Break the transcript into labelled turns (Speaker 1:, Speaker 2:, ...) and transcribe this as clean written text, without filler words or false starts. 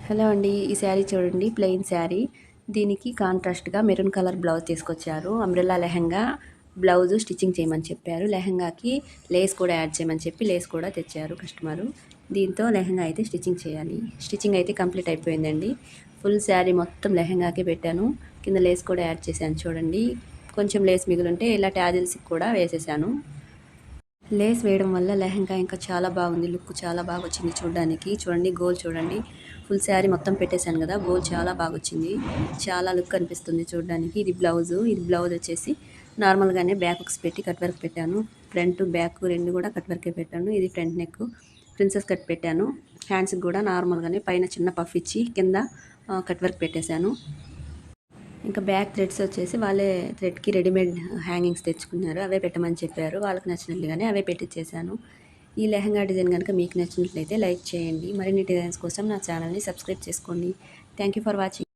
Speaker 1: Hello అండి. ఈ శారీ చూడండి, ప్లెయిన్ శారీ. దీనికి కాంట్రాస్ట్‌గా మెరూన్ కలర్ బ్లౌజ్ తీసుకొచ్చారు. అంబ్రెల్లా లెహెంగా బ్లౌజ్ స్టిచ్చింగ్ చేయమని చెప్పారు. లెహెంగాకి లేస్ కూడా యాడ్ చేయమని చెప్పి లేస్ కూడా తెచ్చారు కస్టమరు. దీంతో లెహెంగా అయితే స్టిచ్చింగ్ చేయాలి. స్టిచ్చింగ్ అయితే కంప్లీట్ అయిపోయిందండి. ఫుల్ శారీ మొత్తం లెహెంగాకే పెట్టాను. కింద లేస్ కూడా యాడ్ చేశాను చూడండి. కొంచెం లేస్ మిగిలుంటే ఇలా ట్యాజిల్స్‌కి కూడా వేసేసాను. లేస్ వేయడం వల్ల లెహెంగా ఇంకా చాలా బాగుంది. లుక్ చాలా బాగా వచ్చింది చూడడానికి. చూడండి గోల్ చూడండి. ఫుల్ శారీ మొత్తం పెట్టేశాను కదా! గోల్ చాలా బాగొచ్చింది. చాలా లుక్ అనిపిస్తుంది చూడడానికి. ఇది బ్లౌజు. ఇది బ్లౌజ్ వచ్చేసి నార్మల్‌గానే బ్యాక్ హుక్స్ పెట్టి కట్ వర్క్ పెట్టాను. ఫ్రంట్, బ్యాక్ 2 కూడా కట్ వర్కే పెట్టాను. ఇది ఫ్రంట్ నెక్. ప్రిన్సెస్ కట్ పెట్టాను. హ్యాండ్స్‌కి కూడా నార్మల్‌గానే పైన చిన్న పఫ్ ఇచ్చి కింద కట్ వర్క్ పెట్టేశాను. ఇంకా బ్యాక్ థ్రెడ్స్ వచ్చేసి వాళ్ళే థ్రెడ్‌కి రెడీమేడ్ హ్యాంగింగ్స్ తెచ్చుకున్నారు. అవే పెట్టమని చెప్పారు. వాళ్ళకి నచ్చినట్లుగానే అవే పెట్టించేశాను. ఈ లెహెంగా డిజైన్ గనుక మీకు నచ్చినట్లయితే లైక్ చేయండి. మరిన్ని డిజైన్స్ కోసం నా ఛానల్‌ని సబ్స్క్రైబ్ చేసుకోండి. Thank you for watching.